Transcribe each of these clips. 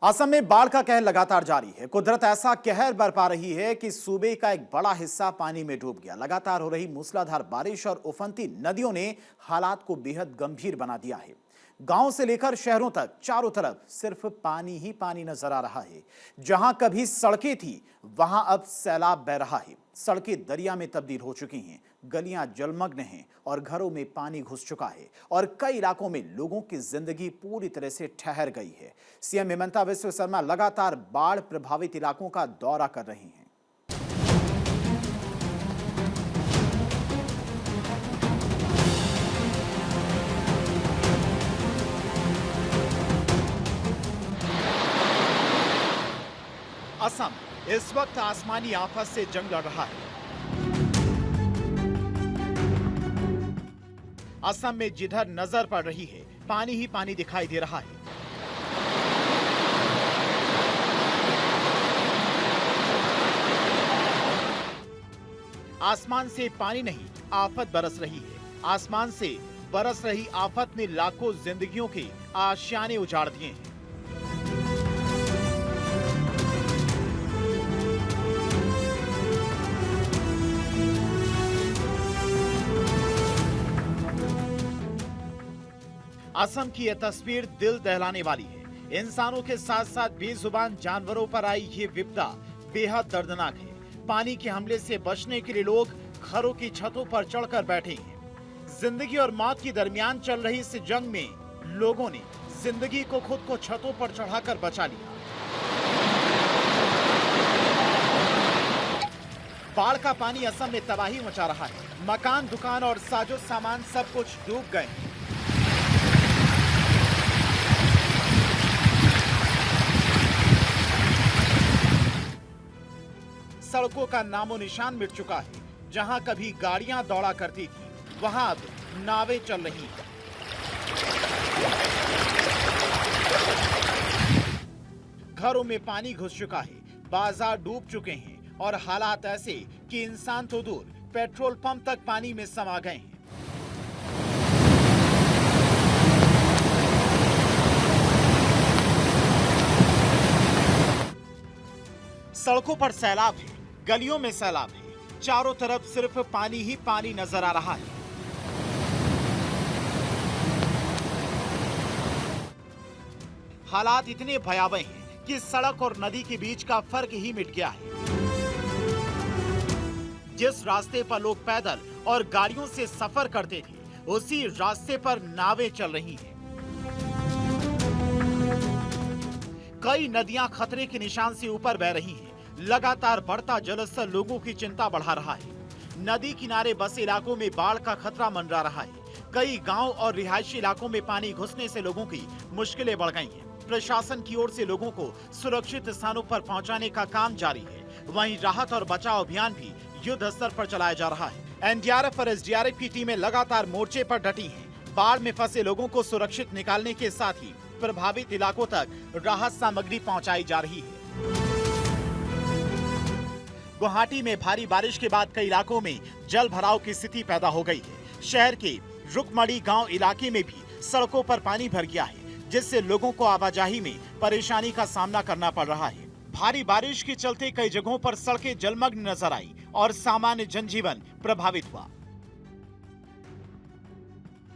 असम में बाढ़ का कहर लगातार जारी है। कुदरत ऐसा कहर बरपा रही है कि सूबे का एक बड़ा हिस्सा पानी में डूब गया। लगातार हो रही मूसलाधार बारिश और उफनती नदियों ने हालात को बेहद गंभीर बना दिया है। गांव से लेकर शहरों तक चारों तरफ सिर्फ पानी ही पानी नजर आ रहा है। जहां कभी सड़कें थी वहां अब सैलाब बह रहा है। सड़कें दरिया में तब्दील हो चुकी हैं, गलियां जलमग्न हैं और घरों में पानी घुस चुका है और कई इलाकों में लोगों की जिंदगी पूरी तरह से ठहर गई है। सीएम हिमंता बिस्वा शर्मा लगातार बाढ़ प्रभावित इलाकों का दौरा कर रही हैं। असम इस वक्त आसमानी आफत से जंग लड़ रहा है। असम में जिधर नजर पड़ रही है पानी ही पानी दिखाई दे रहा है। आसमान से पानी नहीं, आफत बरस रही है। आसमान से बरस रही आफत ने लाखों जिंदगियों के आशियाने उजाड़ दिए हैं। असम की यह तस्वीर दिल दहलाने वाली है। इंसानों के साथ साथ बेजुबान जानवरों पर आई ये विपदा बेहद दर्दनाक है। पानी के हमले से बचने के लिए लोग घरों की छतों पर चढ़कर बैठे हैं। जिंदगी और मौत के दरमियान चल रही इस जंग में लोगों ने जिंदगी को खुद को छतों पर चढ़ाकर बचा लिया। बाढ़ का पानी असम में तबाही मचा रहा है। मकान, दुकान और साजो सामान सब कुछ डूब गए हैं। सड़कों का नामो निशान मिट चुका है। जहां कभी गाड़ियां दौड़ा करती थी वहां अब नावें चल रही हैं। घरों में पानी घुस चुका है, बाजार डूब चुके हैं और हालात ऐसे कि इंसान तो दूर, पेट्रोल पंप तक पानी में समा गए हैं। सड़कों पर सैलाब है, गलियों में सैलाब है, चारों तरफ सिर्फ पानी ही पानी नजर आ रहा है। हालात इतने भयावह हैं कि सड़क और नदी के बीच का फर्क ही मिट गया है। जिस रास्ते पर लोग पैदल और गाड़ियों से सफर करते थे, उसी रास्ते पर नावें चल रही हैं। कई नदियां खतरे के निशान से ऊपर बह रही हैं। लगातार बढ़ता जलस्तर लोगों की चिंता बढ़ा रहा है। नदी किनारे बसे इलाकों में बाढ़ का खतरा मंडरा रहा है। कई गांव और रिहायशी इलाकों में पानी घुसने से लोगों की मुश्किलें बढ़ गई हैं। प्रशासन की ओर से लोगों को सुरक्षित स्थानों पर पहुंचाने का काम जारी है। वहीं राहत और बचाव अभियान भी युद्ध स्तर पर चलाया जा रहा है। एनडीआरएफ और एसडीआरएफ की टीमें लगातार मोर्चे पर डटी हैं। बाढ़ में फंसे लोगों को सुरक्षित निकालने के साथ ही प्रभावित इलाकों तक राहत सामग्री पहुंचाई जा रही है। गुवाहाटी में भारी बारिश के बाद कई इलाकों में जल भराव की स्थिति पैदा हो गई है। शहर के रुकमड़ी गांव इलाके में भी सड़कों पर पानी भर गया है, जिससे लोगों को आवाजाही में परेशानी का सामना करना पड़ रहा है। भारी बारिश के चलते कई जगहों पर सड़कें जलमग्न नजर आई और सामान्य जनजीवन प्रभावित हुआ।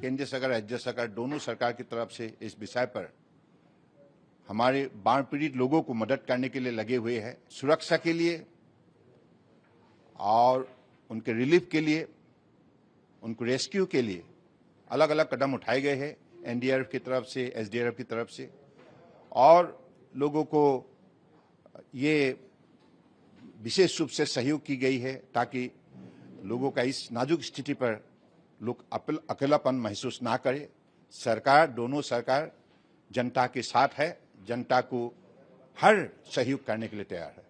केंद्र सरकार, राज्य सरकार, दोनों सरकार की तरफ से इस विषय पर हमारे बाढ़ पीड़ित लोगों को मदद करने के लिए लगे हुए हैं। सुरक्षा के लिए और उनके रिलीफ के लिए, उनको रेस्क्यू के लिए अलग अलग कदम उठाए गए हैं एनडीआरएफ की तरफ से, एसडीआरएफ की तरफ से, और लोगों को ये विशेष रूप से सहयोग की गई है ताकि लोगों का इस नाजुक स्थिति पर लोग अकेलापन महसूस ना करें। सरकार, दोनों सरकार जनता के साथ है, जनता को हर सहयोग करने के लिए तैयार है।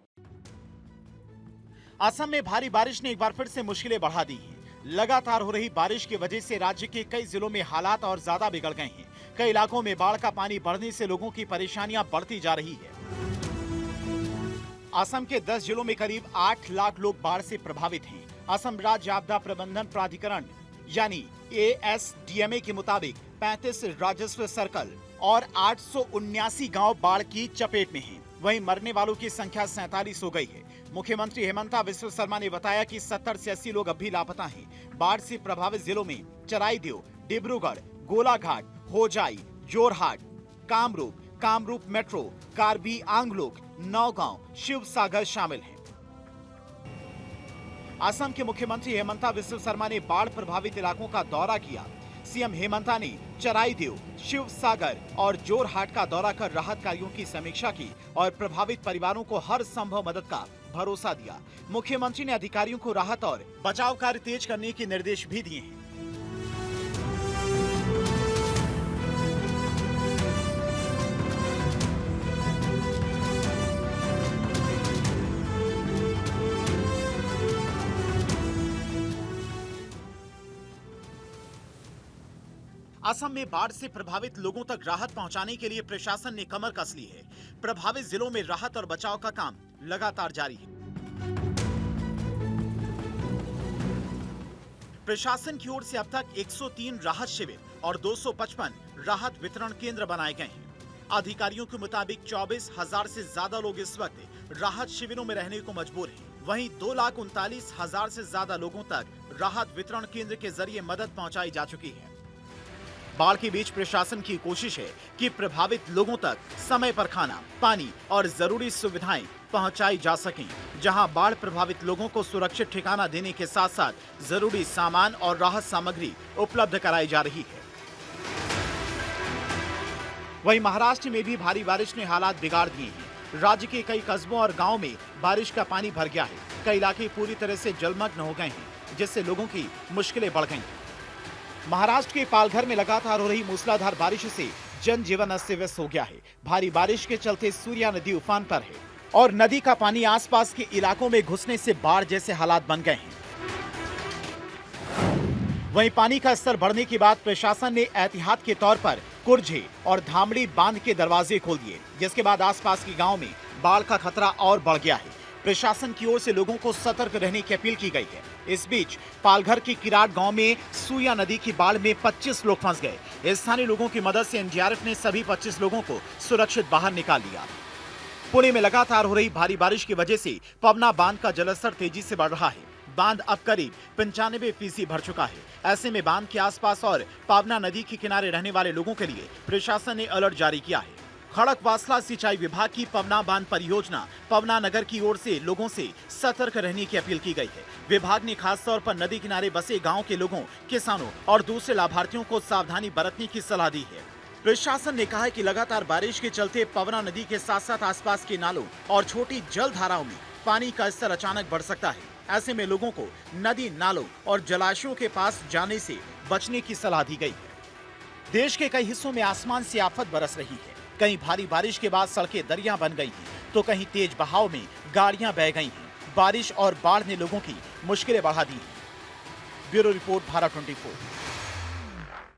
असम में भारी बारिश ने एक बार फिर से मुश्किलें बढ़ा दी हैं। लगातार हो रही बारिश की वजह से राज्य के कई जिलों में हालात और ज्यादा बिगड़ गए हैं। कई इलाकों में बाढ़ का पानी बढ़ने से लोगों की परेशानियां बढ़ती जा रही है। असम के 10 जिलों में करीब 8 लाख लोग बाढ़ से प्रभावित हैं। असम राज्य आपदा प्रबंधन प्राधिकरण यानी ASDMA के मुताबिक 35 राजस्व सर्कल, और 879 गांव बाढ़ की चपेट में हैं। वहीं मरने वालों की संख्या 47 हो गई है। मुख्यमंत्री हेमंता बिस्वा शर्मा ने बताया कि 70 से 80 लोग अब भी लापता हैं। बाढ़ से प्रभावित जिलों में चराईदेव, डिब्रूगढ़, गोलाघाट, होजाई, जोरहाट, कामरूप मेट्रो, कार्बी आंगलोक, नौगांव, शिवसागर शामिल हैं। असम के मुख्यमंत्री हेमंता बिस्वा शर्मा ने बाढ़ प्रभावित इलाकों का दौरा किया। सीएम हेमंता ने चराईदेव, शिवसागर और जोरहाट का दौरा कर राहत कार्यों की समीक्षा की और प्रभावित परिवारों को हर संभव मदद का भरोसा दिया। मुख्यमंत्री ने अधिकारियों को राहत और बचाव कार्य तेज करने के निर्देश भी दिए हैं। असम में बाढ़ से प्रभावित लोगों तक राहत पहुंचाने के लिए प्रशासन ने कमर कस ली है। प्रभावित जिलों में राहत और बचाव का काम लगातार जारी है। प्रशासन की ओर से अब तक 103 राहत शिविर और 255 राहत वितरण केंद्र बनाए गए हैं। अधिकारियों के मुताबिक 24,000 से ज्यादा लोग इस वक्त राहत शिविरों में रहने को मजबूर हैं। वहीं 2,39,000 से ज्यादा लोगों तक राहत वितरण केंद्र के जरिए मदद पहुंचाई जा चुकी है। बाढ़ के बीच प्रशासन की कोशिश है कि प्रभावित लोगों तक समय पर खाना, पानी और जरूरी सुविधाएं पहुंचाई जा सकें। जहां बाढ़ प्रभावित लोगों को सुरक्षित ठिकाना देने के साथ साथ जरूरी सामान और राहत सामग्री उपलब्ध कराई जा रही है। वहीं महाराष्ट्र में भी भारी बारिश ने हालात बिगाड़ दिए हैं। राज्य के कई कस्बों और गाँव में बारिश का पानी भर गया है। कई इलाके पूरी तरह से जलमग्न हो गए हैं, जिससे लोगों की मुश्किलें बढ़ गई हैं। महाराष्ट्र के पालघर में लगातार हो रही मूसलाधार बारिश से जनजीवन अस्त व्यस्त हो गया है। भारी बारिश के चलते सूर्या नदी उफान पर है और नदी का पानी आसपास के इलाकों में घुसने से बाढ़ जैसे हालात बन गए हैं। वहीं पानी का स्तर बढ़ने के बाद प्रशासन ने एहतियात के तौर पर कुर्जे और धामड़ी बांध के दरवाजे खोल दिए, जिसके बाद आसपास के गाँव में बाढ़ का खतरा और बढ़ गया है। प्रशासन की ओर से लोगों को सतर्क रहने की अपील की गई है। इस बीच पालघर के किराट गांव में सूर्या नदी की बाढ़ में 25 लोग फंस गए। स्थानीय लोगों की मदद से एनडीआरएफ ने सभी 25 लोगों को सुरक्षित बाहर निकाल लिया। पुणे में लगातार हो रही भारी बारिश की वजह से पवना बांध का जलस्तर तेजी से बढ़ रहा है। बांध अब करीब 95% भर चुका है। ऐसे में बांध के आसपास और पवना नदी के किनारे रहने वाले लोगों के लिए प्रशासन ने अलर्ट जारी किया है। खड़कवासला सिंचाई विभाग की पवना बांध परियोजना पवना नगर की ओर से लोगों से सतर्क रहने की अपील की गई है। विभाग ने खास तौर पर नदी किनारे बसे गांव के लोगों, किसानों और दूसरे लाभार्थियों को सावधानी बरतने की सलाह दी है। प्रशासन ने कहा है कि लगातार बारिश के चलते पवना नदी के साथ साथ आसपास के नालों और छोटी जल धाराओं में पानी का स्तर अचानक बढ़ सकता है। ऐसे में लोगों को नदी, नालों और जलाशयों के पास जाने से बचने की सलाह दी गई है। देश के कई हिस्सों में आसमान से आफत बरस रही है। कहीं भारी बारिश के बाद सड़कें दरिया बन गई हैं, तो कहीं तेज बहाव में गाड़ियां बह गई हैं। बारिश और बाढ़ ने लोगों की मुश्किलें बढ़ा दी हैं। Bureau report, Bharat 24।